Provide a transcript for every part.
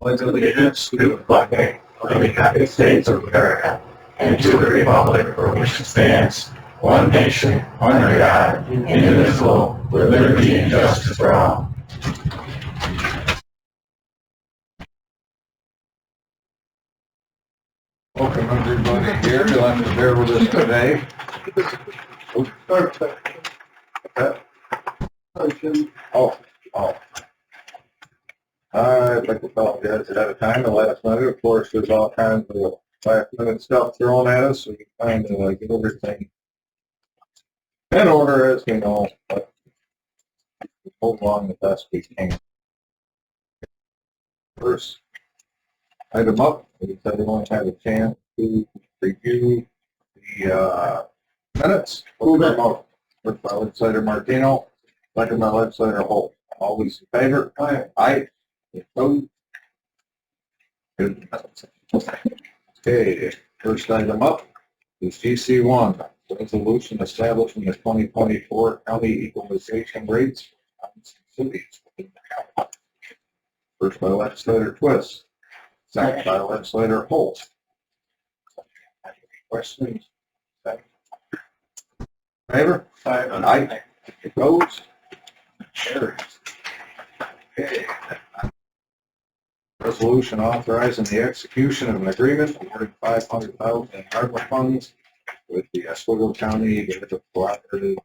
pledge allegiance to the flag of the United States of America and to the republic for which it stands, one nation, under God, indivisible, with liberty and justice for all. Welcome everybody here. You'll have to bear with us today. I'd like to apologize ahead of time. The last minute, of course, there's all kinds of last minute stuff thrown at us, so we kind of get everything in order as we know, but we hold on the best we can. First item up, we said we only had a chance to review the minutes. First by legislator Martino, second by legislator Holt. Always in favor? Aye. Aye. Opposed? Good. Okay, first item up is GC1, resolution establishing the 2024 county equalization rates for cities within the county. First by legislator Twist, second by legislator Holt. Any questions? Favor? Aye. Aye. Opposed? Carries. Okay. Resolution authorizing the execution of an agreement awarding $500,000 in ARPA funds with the Oswego County Cooperative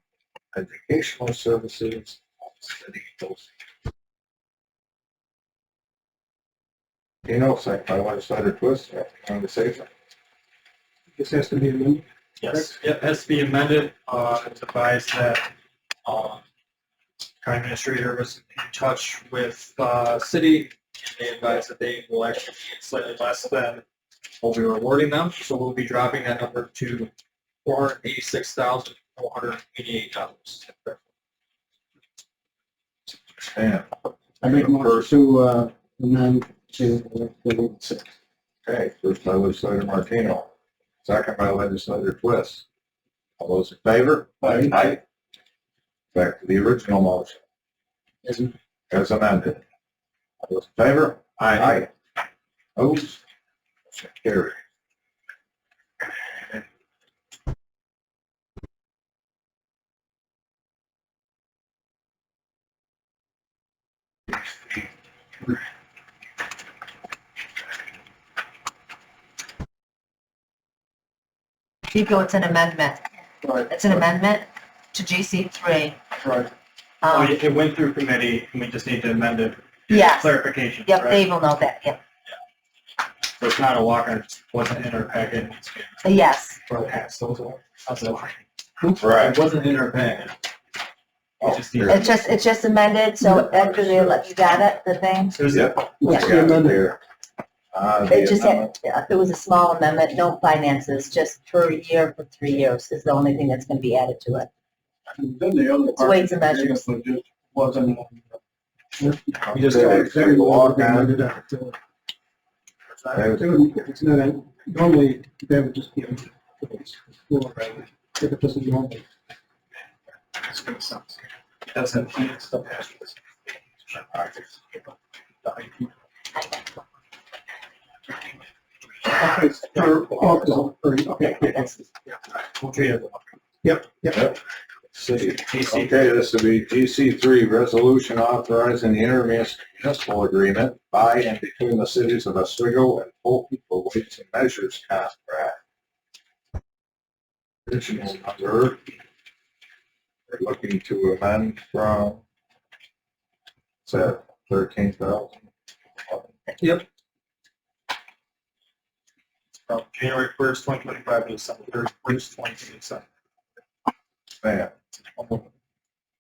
Educational Services City. Second by legislator Twist. Trying to say something. This has to be amended? Yes, it has to be amended. It's advised that county administrator was in touch with city, and they advised that they will actually be slightly less than what we were awarding them. So we'll be dropping that number to $486,488. And I make a motion to amend to the okay, first by legislator Martino, second by legislator Twist. All those in favor? Aye. Aye. Back to the original motion. As amended. All those in favor? Aye. Opposed? Motion carried. Chico, it's an amendment. Right. It's an amendment to GC3. Right. It went through committee, and we just need to amend it. Yes. Clarification. Yep, right? Dave will know that, yep. So it's not a walk-on, it wasn't in our packet. It needs to be Yes. passed. Those are- how's that work? Right. It wasn't in our packet. Oh, Just need- It's just amended, so after they let you got it, the thing. There's Yep. What's I the got it amendment? here. They The just amendment. had, it was a small amendment, no finances, just for a year for 3 years is the only thing that's gonna be added to it. Then the other It's weights and measures. But just wasn't. You just Okay, we'll walk on. It's not, normally, they would just be. If it doesn't normally. It's gonna sound. It doesn't have stuff past this. Okay, okay. Yep. See, okay, this will be GC3, resolution authorizing the intermunicipal agreement by and between the cities of Oswego and Fulton for weights and measures contract. Original number, we're looking to amend from, is that 13,000? Yep. From January 1st, 2025 to December 31st, 2027. Man.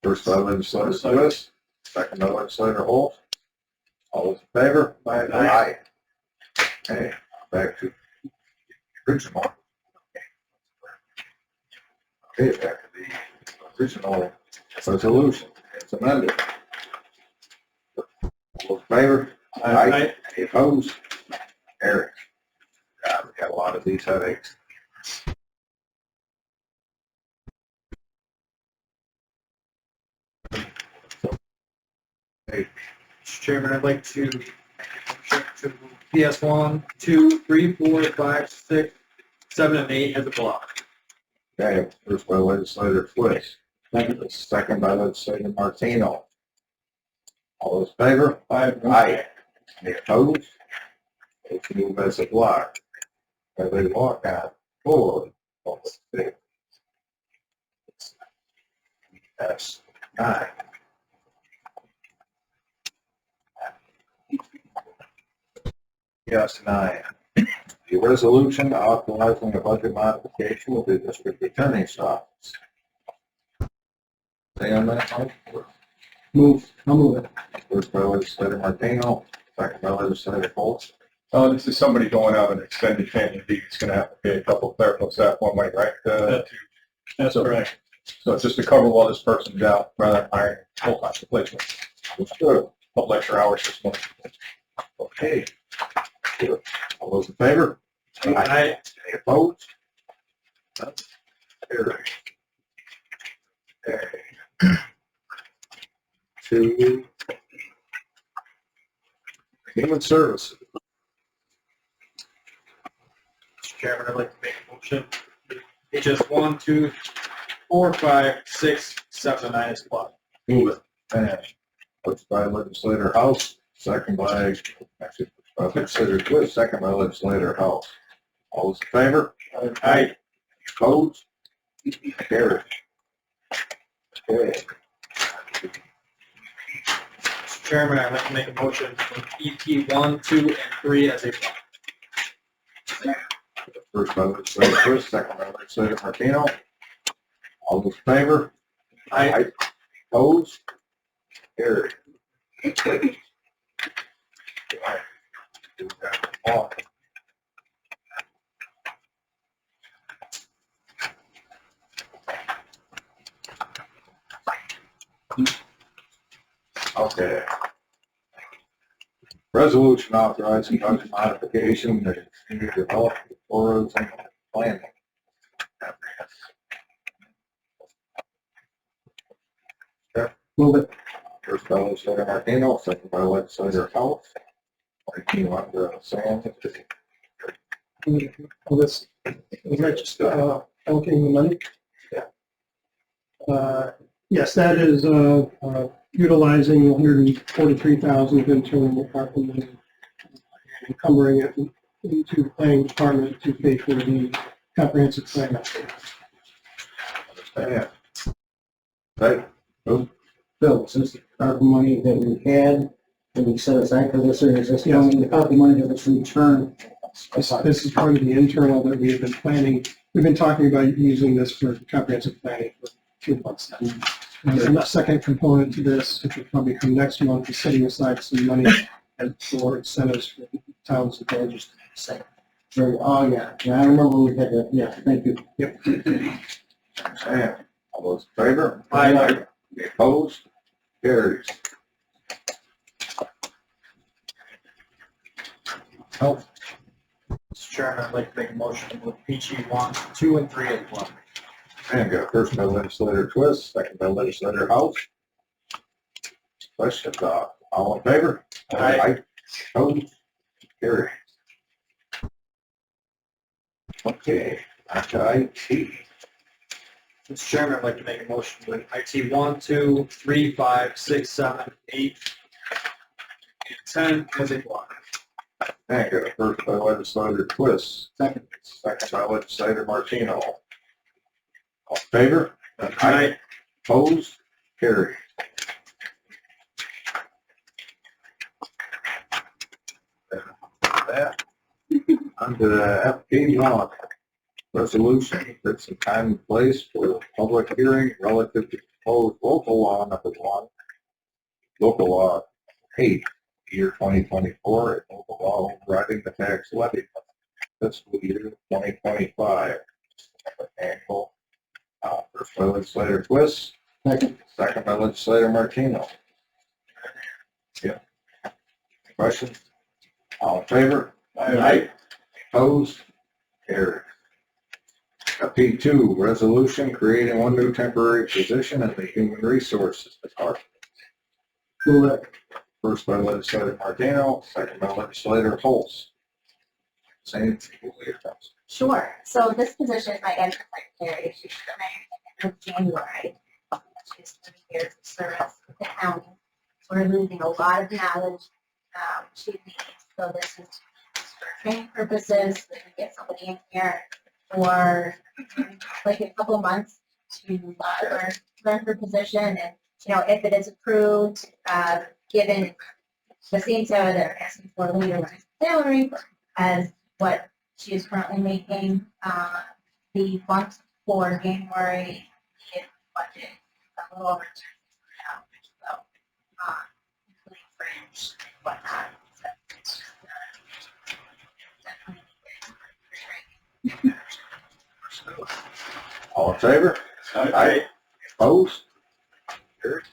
First by legislator Lewis, second by legislator Holt. All those in favor? Aye. Okay, back to the original. Okay, back to the original resolution. It's amended. All those in favor? Aye. Any opposed? Carried. God, we got a lot of these headaches. Mr. Chairman, I'd like to make a motion to PS 1, 2, 3, 4, 5, 6, 7, and 8 as a block. Okay, first by legislator Twist, second by legislator Martino. All those in favor? Aye. Any opposed? It's moved as a block. By the walk out, forward, all in favor. That's 9. Yes, 9. The resolution authorizing a budget modification with the district attorney's office. Stay on that, Mike? I'll move it. First by legislator Martino, second by legislator Foltz. This is somebody going out and extended family leave. It's gonna have to pay a couple of clerical staff one way, right? That's correct. So it's just to cover while this person's out, rather than hiring full-time replacement. Looks good. Couple extra hours this month. Okay. Good. All those in favor? Aye. Any opposed? That's carried. Okay. 2. Human Services. Mr. Chairman, I'd like to make a motion. Pages 1, 2, 4, 5, 6, 7, and 9 as a block. Move it. And first by legislator House, second by, actually, legislator Twist, second by legislator House. All those in favor? Aye. Opposed? Carried. Okay. Mr. Chairman, I'd like to make a motion for EP 1, 2, and 3 as a block. First by legislator Twist, second by legislator Martino. All those in favor? Aye. Opposed? Carried. Okay. Resolution authorizing budget modification to continue development for planning. Move it. First by legislator Martino, second by legislator House. Martino on the sand. This, is that just, allocating the money? Yeah. Yes, that is, utilizing 143,000 of internal department money, and encumbering it into the planning department to pay for the comprehensive plan. Understand. Right. Bill, since the ARPA money that we had, that we set aside for this, or is this the ARPA money that was returned? This is part of the internal that we have been planning. We've been talking about using this for comprehensive planning for 2 months now. And the second component to this, which will probably come next month, is setting aside some money for incentives for towns and villages to say. Or, oh, yeah, I remember we had that, yeah, thank you. Yep. Understand. All those in favor? Aye. Any opposed? Carries. Mr. Chairman, I'd like to make a motion with PG 1, 2, and 3 as a block. And got first by legislator Twist, second by legislator House. Questions, all in favor? Aye. Opposed? Carries. Okay, back to IT. Mr. Chairman, I'd like to make a motion with IT 1, 2, 3, 5, 6, 7, 8, and 10 as a block. And got a first by legislator Twist, Second. second by legislator Martino. All in favor? Aye. Opposed? Carried. That, under the FP1 resolution, that's a time and place for a public hearing relative to proposed local law number 1, local law 8, year 2024, and local law overriding the tax levy fiscal year 2025. Annual. First by legislator Twist, Second. second by legislator Martino. Yeah. Questions? All in favor? Aye. Opposed? Carried. P2, resolution creating one new temporary position in the Human Resources Department. Move it. first by legislator Martino, second by legislator Holtz. Same. Sure. So this position is my interim secretary. She's been in January. She's 30 years of service with the county. So we're losing a lot of knowledge. She needs. So this is for training purposes. We can get somebody in here for like a couple of months to learn her position. And, you know, if it is approved, given the same salary that we're asking for later salary as what she is currently making, the bump for January is budget a little over $2,000. So, including fringe and whatnot. So, it's definitely All in favor? Aye. Opposed? Carries.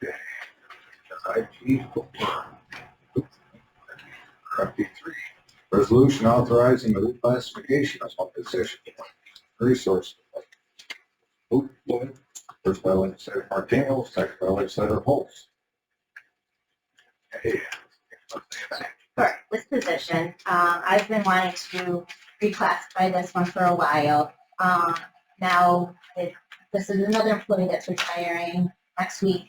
Okay. IP3, resolution authorizing the reclassification of one position, resource. First by legislator Martino, second by legislator Holtz. Okay. For this position, I've been wanting to reclassify this one for a while. Now, this is another employee that's retiring next week,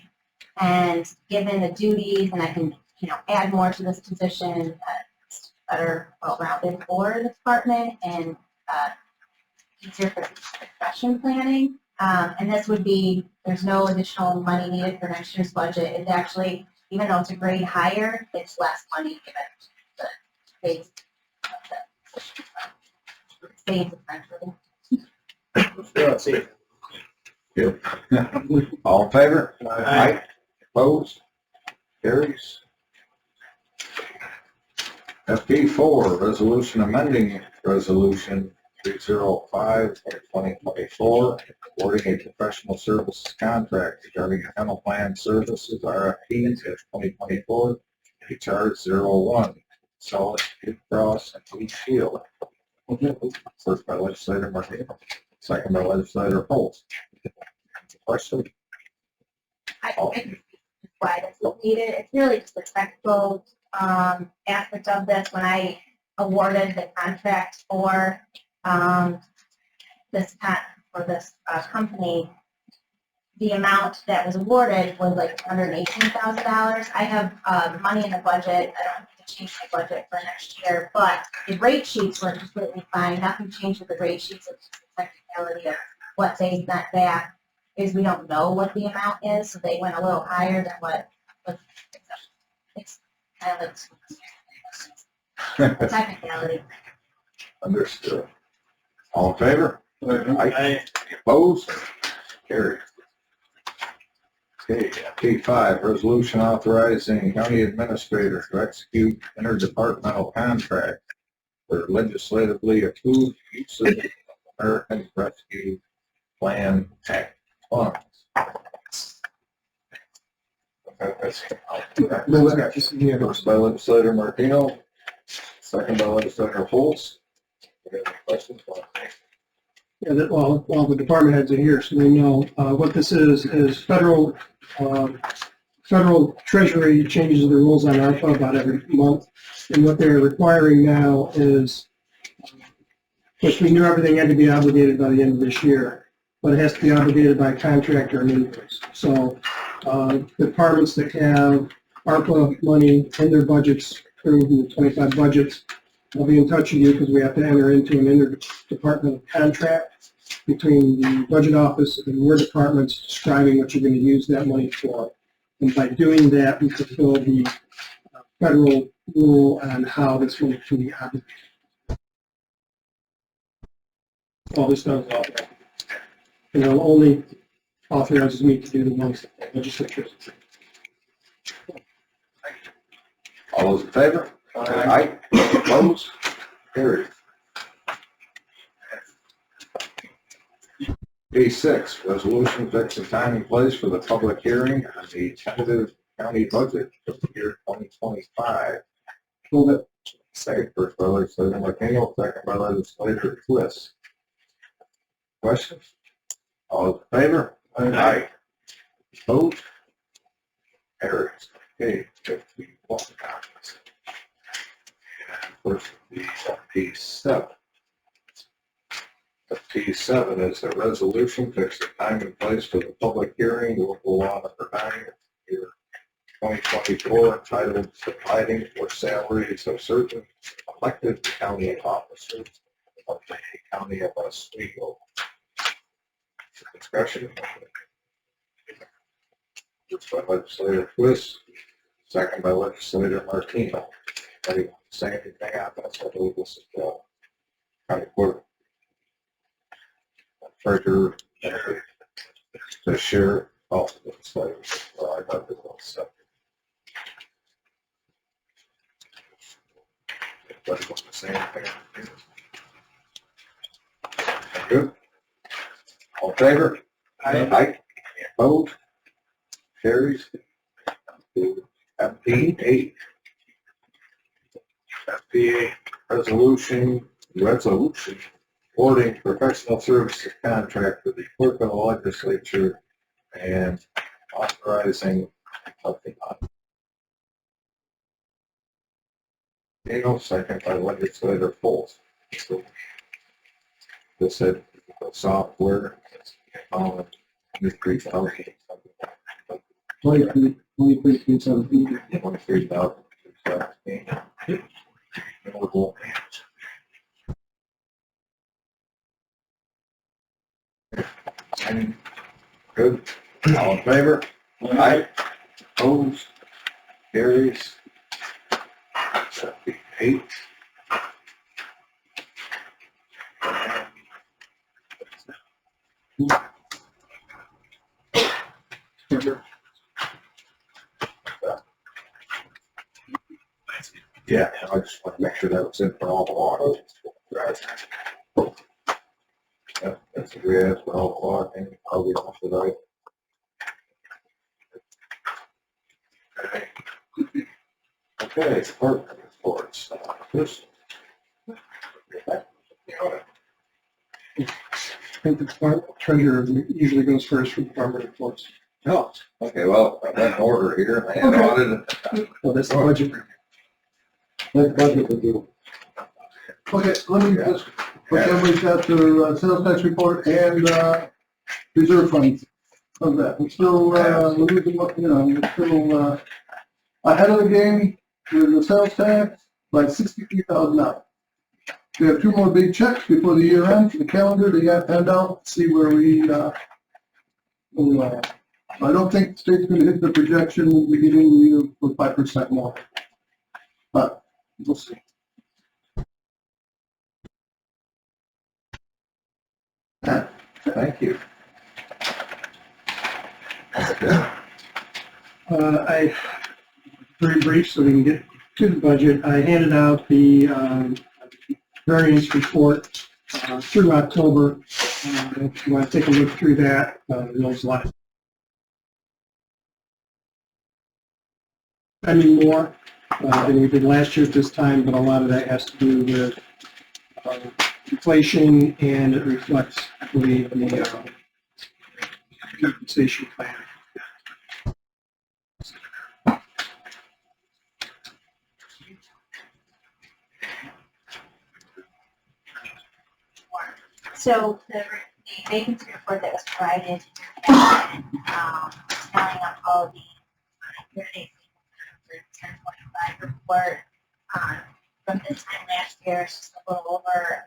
and given the duties, and I can, you know, add more to this position, it's better well-rounded for the department and easier for succession planning. And this would be, there's no additional money needed for next year's budget. It's actually, even though it's a grade higher, it's less money given the base of the state essentially. Yep. All in favor? Aye. Opposed? Carries. FP4, resolution amending resolution 305/2024, awarding a professional services contract regarding dental plan services RFP 2024, HR 01, Solid Blue Cross and Blue Shield. First by legislator Martino, second by legislator Holtz. Question? I think why that's not needed. It's really just the technical aspect of this. When I awarded the contract for this company, the amount that was awarded was like $118,000. I have money in the budget. I don't have to change my budget for next year, but the rate sheets were completely fine. Nothing changed with the rate sheets. It's just the technicality of what they sent back. Is we don't know what the amount is, so they went a little higher than what was it's kind of like technicality. Understood. All in favor? Aye. Opposed? Carried. Okay, P5, resolution authorizing county administrator to execute interdepartmental contract for legislatively approved use of American Rescue Plan Act funds. First by legislator Martino, second by legislator Holtz. Any questions? Yeah, well, the department heads are here, so they know, what this is federal treasury changes the rules on ARPA about every month. And what they're requiring now is, which we knew everything had to be obligated by the end of this year, but it has to be obligated by contractor and invoice. So, departments that have ARPA money in their budgets, through the 25 budgets, I'll be in touch with you because we have to enter into an interdepartmental contract between the budget office and your departments describing what you're going to use that money for. And by doing that, we fulfill the federal rule on how this money can be obligated. All this does, and it only authorizes me to do the ones that the legislature. All those in favor? Aye. Opposed? Carried. A6, resolution fixing time and place for the public hearing on the tentative county budget for the year 2025. Move it. Second, first by legislator Martino, second by legislator Twist. Questions? All in favor? Aye. Opposed? Carries. Okay, 51. And first, the P7. The P7 is a resolution fixing the time and place for the public hearing, local law number 9, year 2024, entitled Providing for Salaries of Certain Elected County Officers of the County of Oswego. Discussion. Moved by legislator Twist, second by legislator Martino. Anybody want to say anything on this? I believe this is county clerk. Treasurer, the sheriff, also the legislator. Well, I got this all set. Anybody want to say anything? Good. All in favor? Aye. Any opposed? Carries. FP8. FP8 resolution awarding professional services contract for the clerk of the legislature and authorizing something on. Second by legislator Foltz. This said software. $23,000. 23,317. 23,017. Good. All in favor? Aye. Opposed? Carries. 8. Yeah, I just want to make sure that was in for all the water. Yeah, that's what we asked for all the water, and how we off it right. Okay, department reports. First. I think the treasurer usually goes first for department reports. No, okay, well, I went in order here, and I audited. Well, that's the budget. That budget review. Okay, let me just, we've got the sales tax report and reserve funds of that. We're still, we're still ahead of the game with the sales tax by $63,000. We have 2 more big checks before the year ends. The calendar, they got hand out, see where we I don't think the state's gonna hit the projection we'll be hitting the year with 5% more. But we'll see. Thank you. I, very brief, so we can get to the budget. I handed out the variance report through October. If you want to take a look through that, there's a lot. Spending more than we did last year at this time, but a lot of that has to do with inflation, and it reflects, I believe, the compensation plan. So the vacancy report that was provided, telling up all the candidates for 1025 report, from this time last year, it's just a little over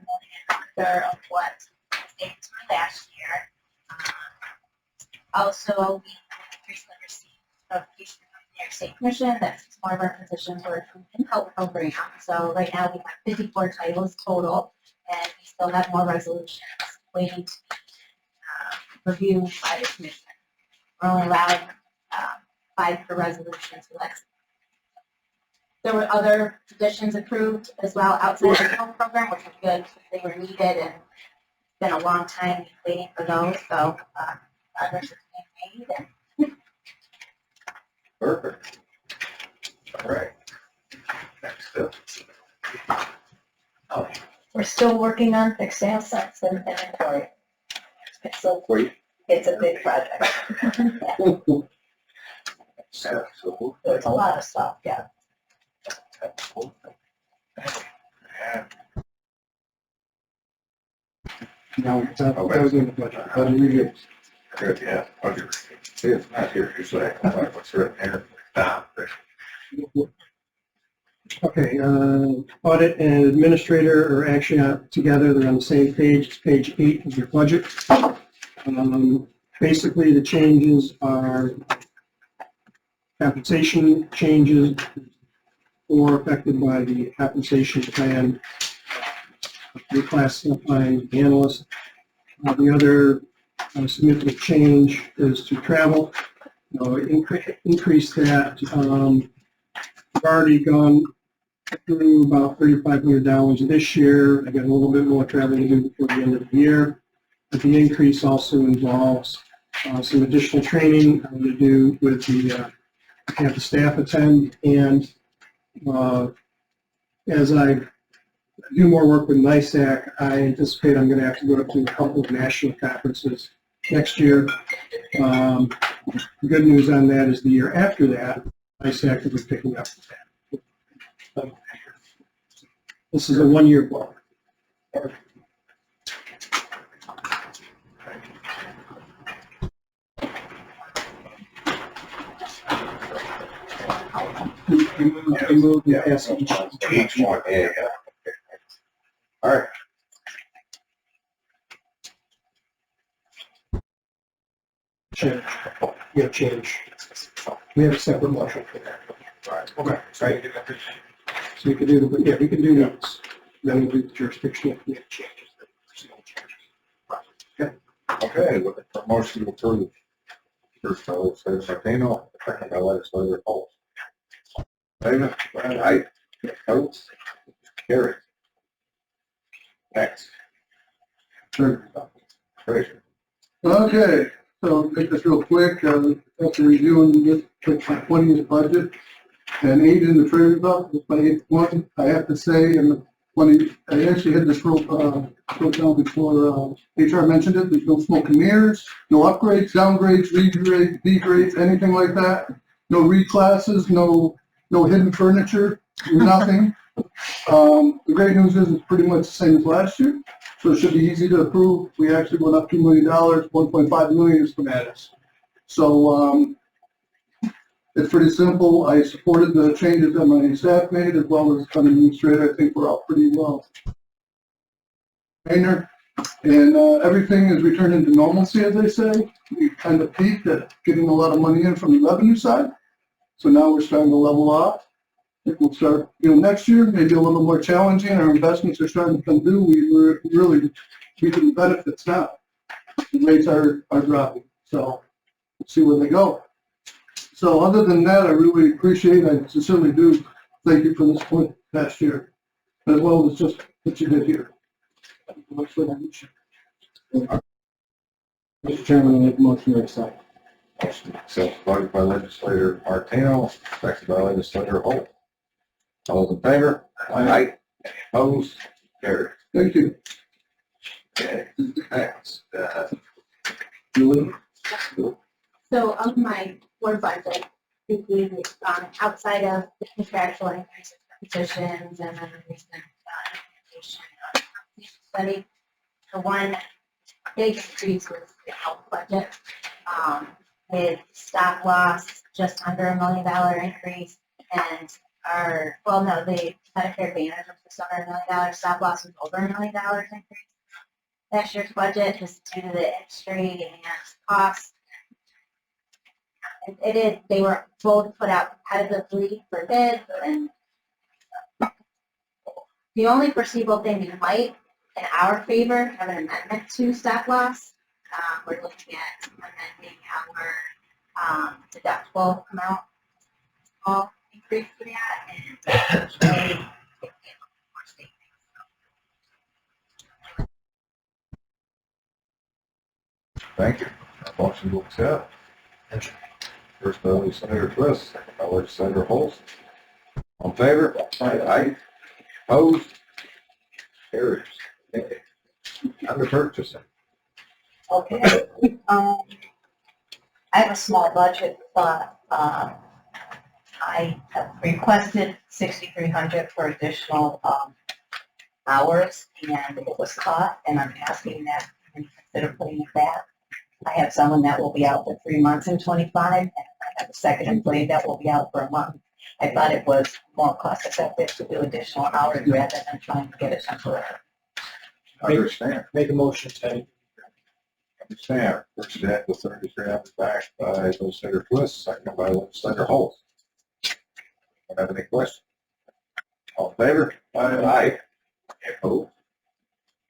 $1.5 million of what the state was last year. Also, we recently received notification from the New York State Commission that more of our positions were in health program. So right now we have 54 titles total, and we still have more resolutions waiting to be reviewed by the commission. We're only allowed 5 per resolution, so that's. There were other positions approved as well outside of the health program, which was good because they were needed, and it's been a long time waiting for those. So others are being made. And Perfect. All right. Next up. Oh, We're still working on fixed sales sets and inventory. It's a, wait. it's a big project. Absolutely. There's a lot of stuff, yeah. No, that was in the budget. Budget review. Good, yeah, budget review. See, it's not here, you say, what's written here. Okay, audit and administrator are actually together, they're on the same page, it's page 8 of your budget. Basically, the changes are compensation changes or affected by the compensation plan, reclassifying the analyst. The other significant change is to travel. Increase that. We've already gone through about $3,500 this year. I got a little bit more travel to do before the end of the year. But the increase also involves some additional training I'm going to do with have the staff attend, and as I do more work with NISAC, I anticipate I'm going to have to go to a couple of national conferences next year. The good news on that is the year after that, NISAC will be picking up that. This is a one-year block. We moved Yeah. past Each one, yeah. All right. change. Yeah, change. We have a separate motion for that. Right. Okay. Right. So we can do the, yeah, we can do those. Then we'll do the jurisdiction if we have changes. Okay, looking for motion to approve. First by legislator Martino, second by legislator Holt. Favor? Aye. Opposed? Carried. Next. Sure. Treasurer. Okay, so make this real quick, after reviewing this 20th budget and aid in the treasurer's office by 8.1, I have to say, and when I actually had this wrote down before HR mentioned it, there's no smoke and mirrors, no upgrades, downgrades, regrades, degrades, anything like that. No reclasses, no hidden furniture, nothing. The great news is it's pretty much the same as last year. So it should be easy to approve. We actually went up $2 million, 1.5 million is from Addis. So, it's pretty simple. I supported the changes that my staff made as well as county administrator. I think we're all pretty well. And everything is returned to normalcy, as they say. We kind of peaked at getting a lot of money in from the revenue side. So now we're starting to level off. I think we'll start, next year, maybe a little more challenging. Our investments are starting to come due. We're really reaping the benefits now. The rates are dropping. So we'll see where they go. So other than that, I really appreciate, I sincerely do thank you for this point past year, as well as just what you did here. Mr. Chairman, I make a motion to accept. Motion accepted by legislator Martino, second by legislator Holt. All those in favor? Aye. Opposed? Carried. Thank you. Okay. Next. Julie? So of my board budget, we outside of the contractual increases for positions and then the recent implementation of the study, the one big increase was the health budget, with stop loss just under $1 million increase, and the Medicare Advantage was just under $1 million, stop loss was over $1 million increase. Last year's budget, just due to the industry and costs. They were both put out competitively for bids, and the only foreseeable thing we might, in our favor, have an amendment to stop loss. We're looking at amending our deductible amount, all increase for that, and really more savings. Thank you. Motion to accept. First by legislator Twist, second by legislator Holt. On favor? Aye. Opposed? Carries. Okay. Under purchasing. Okay. I have a small budget, I have requested 6,300 for additional, hours, and it was caught, and I'm asking that you consider putting it back. I have someone that will be out for 3 months in 25, and I have a second employee that will be out for a month. I thought it was more cost effective to do additional hours rather than trying to get it temporary. Understand. Make a motion, Teddy. Understand. First act with 33 hours back by legislator Twist, second by legislator Holt. Don't have any questions? All in favor? Aye. Opposed?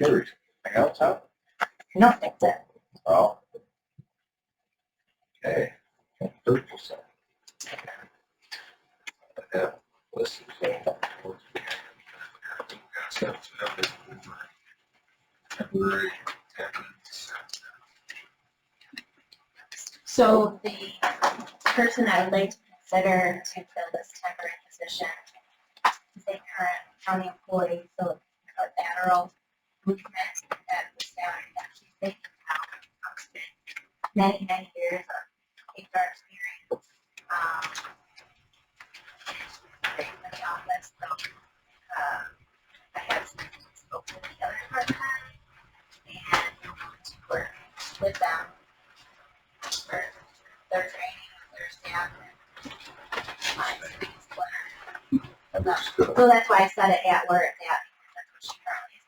Carries. Anything else out? No, that's it. Oh. Okay. 30%. Yeah. This is, temporary. So the person I would like to consider to fill this temporary position is a current county employee, so a lateral movement that the salary that she's taking out. Many, many years of HR experience. In the office, so, I have spoken with the other part-time and I want to work with them for their training, their staff, and so that's why I said it at where it's at, because that's what she currently is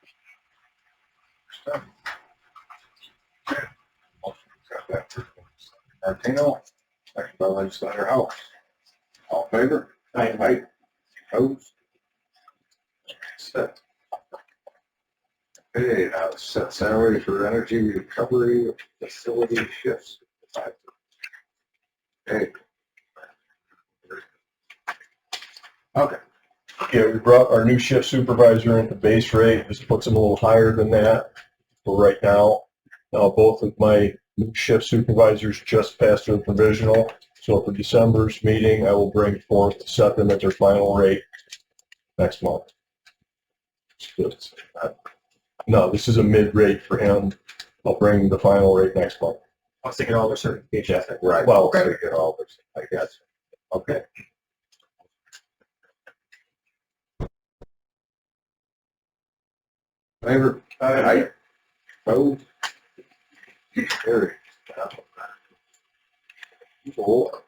making. Martino, second by legislator House. All in favor? Aye. Opposed? Set. Okay, now set salary for energy recovery facility shifts. Okay. Okay. Yeah, we brought our new shift supervisor into base rate, just puts him a little higher than that for right now. Now, both of my new shift supervisors just passed their provisional, so for December's meeting, I will bring forth to set them at their final rate next month. No, this is a mid-rate for him. I'll bring the final rate next month. I was thinking all their certifications. Right. Well, So you get all this, I guess. Okay. Favor? Aye. Opposed? Carried. Four.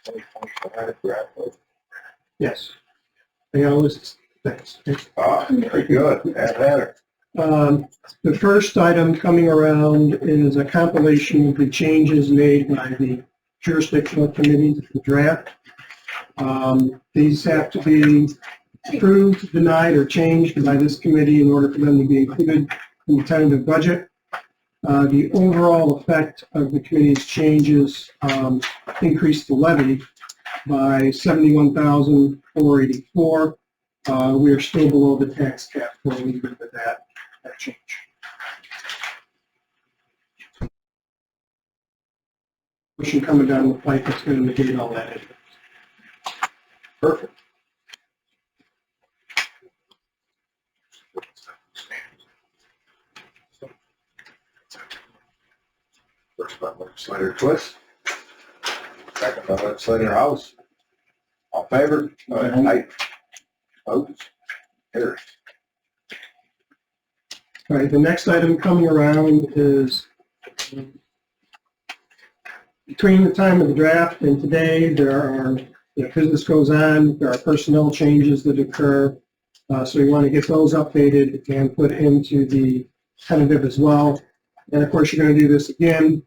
2025 grant vote. Yes. They always, thanks. Very good. Have at it. The first item coming around is a compilation of the changes made by the jurisdictional committees of the draft. These have to be approved, denied, or changed by this committee in order for them to be included in the tentative budget. The overall effect of the committee's changes increased the levy by $71,484. We are still below the tax cap for a little bit of that change. Motion coming down the pipe that's going to negate all that. Perfect. First by legislator Twist. Second by legislator House. All in favor? Aye. Opposed? Carried. All right, the next item coming around is between the time of the draft and today, there are, business goes on, there are personnel changes that occur. So we want to get those updated and put into the tentative as well. And of course, you're going to do this again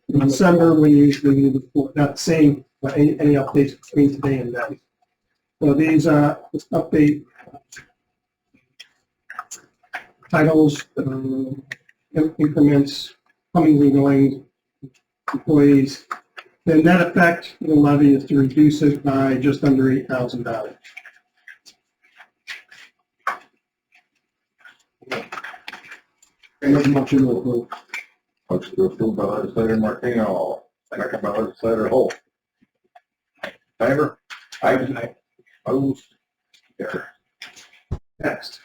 in December when you usually do the, not the same, but any updates between today and then. So these update titles, increments, coming and going employees. The net effect of the levy is to reduce it by just under $8,000. Motion to approve. Motion to approve by legislator Martino, second by legislator Holt. Favor? Aye. Opposed? Carried. Next.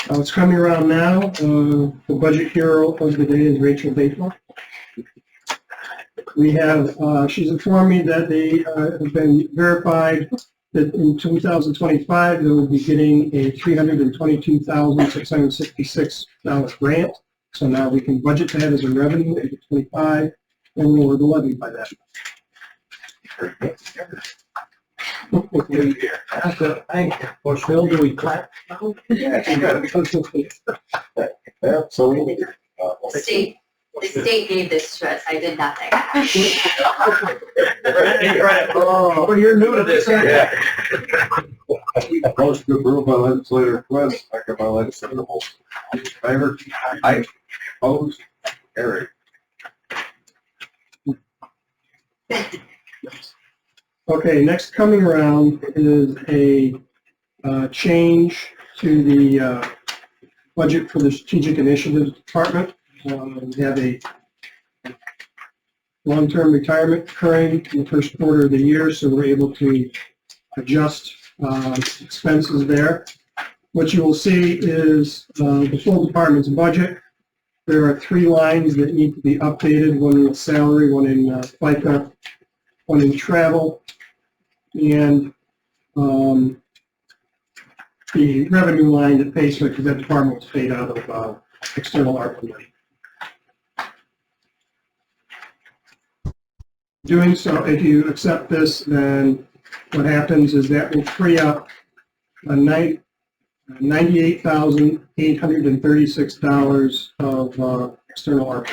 What's coming around now, the budget hero of the day is Rachel Batesville. We have, she's informed me that they have been verified that in 2025, they will be getting a $322,666 grant. So now we can budget that as a revenue into 25 and lower the levy by that. Bill, do we clap? Yeah, so we. The state gave this to us, I did nothing. Oh, you're new to this. Yeah. Motion to approve by legislator Twist, second by legislator Holt. All in favor? Aye. Opposed? Carried. Okay, next coming around is a change to the budget for the Strategic Initiatives Department. We have a long-term retirement occurring in the first quarter of the year, so we're able to adjust expenses there. What you will see is the full department's budget. There are 3 lines that need to be updated, one in the salary, one in FICA, one in travel, and the revenue line that pays for it, because that department was paid out of external ARPA money. Doing so, if you accept this, then what happens is that will free up $98,836 of external ARPA.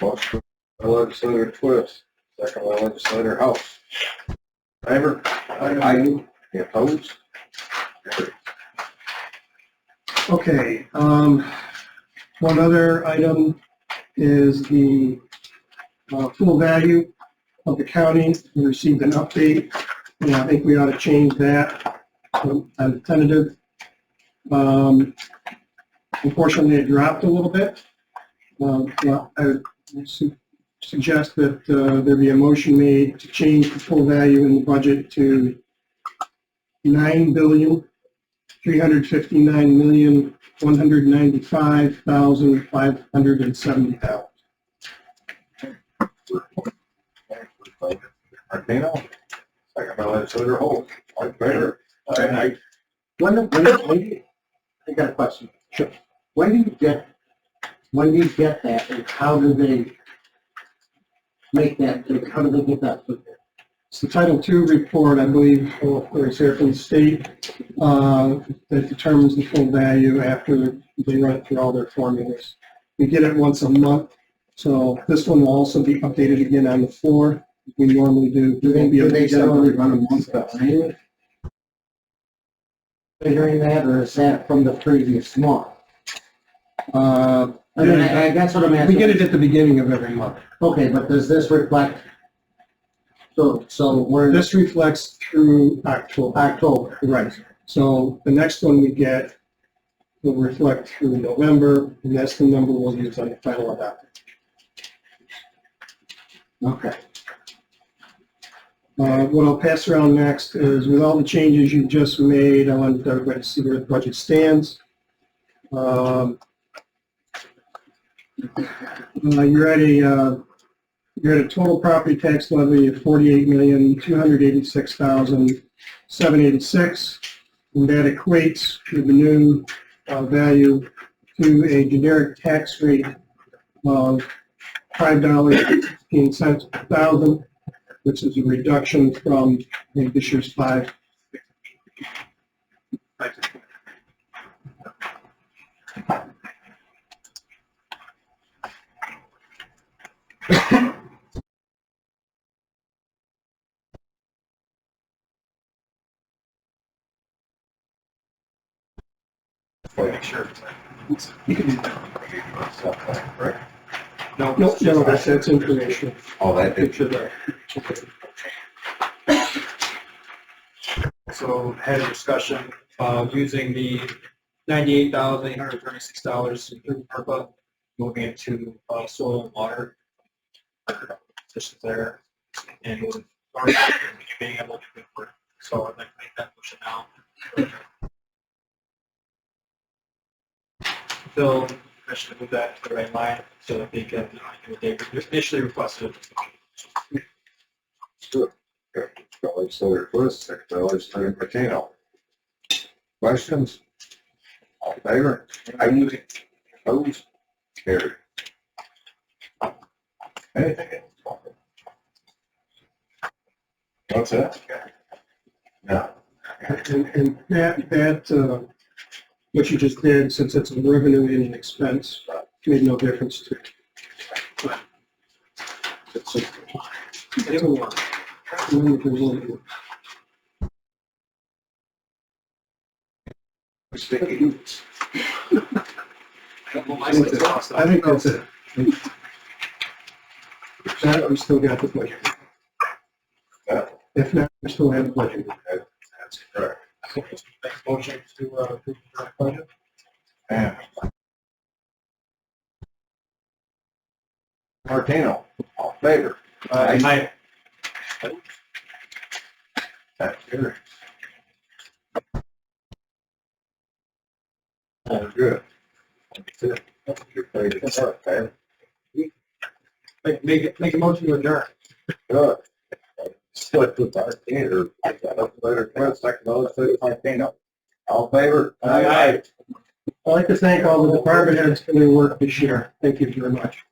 Motion by legislator Twist, second by legislator House. Favor? Aye. Any opposed? Carried. Okay, one other item is the full value of the county. We received an update, and I think we ought to change that on tentative. Unfortunately, it dropped a little bit. Well, I would suggest that there be a motion made to change the full value in the budget to $9,359,195,570. Martino, second by legislator Holt. All in favor? Aye. I got a question. Sure. When do you get that, and how do they make that, how do they get that figure? It's the Title II report, I believe, or it's here from the state, that determines the full value after they run through all their formulas. We get it once a month, so this one will also be updated again on the 4th. We normally do. Do they generally run a month behind figuring that, or is that from the previous month? I mean, that's what I'm asking. We get it at the beginning of every month. Okay, but does this reflect, so This reflects through October. Right. So the next one we get will reflect through November, and that's the number we'll use on the final adoption. okay. What I'll pass around next is, with all the changes you've just made, I want everybody to see where the budget stands. You're at a total property tax levy of $48,286,786, and that equates with the new value to a generic tax rate of $5.15 per thousand, which is a reduction from this year's 5. You can do that. No, that's information. Oh, that did. Picture there. So had a discussion using the $98,836 through ARPA, moving it to soil and water. Just there, and with being able to do work. So I'd like to make that motion now. Phil, commission to move that to the right line so that they can, do what they initially requested. Legislator Twist, second by Legislator Martino. Questions? All in favor? Aye. Opposed? Carried. Anything else? What's that? No. And that, what you just did, since it's a revenue and an expense, made no difference to. But it's a, it'll work. Sticky. I think that's it. If not, we still got the budget. If not, we still have the budget. That's correct. Motion to approve the budget. And Martino, all in favor? Aye. That's good. All good. That's it. You're ready to start, man. Make a motion to adjourn. Good. Split with our theater. Legislator Twist, second by Legislator Martino. All in favor? I'd like to thank all the department heads for their work this year. Thank you very much.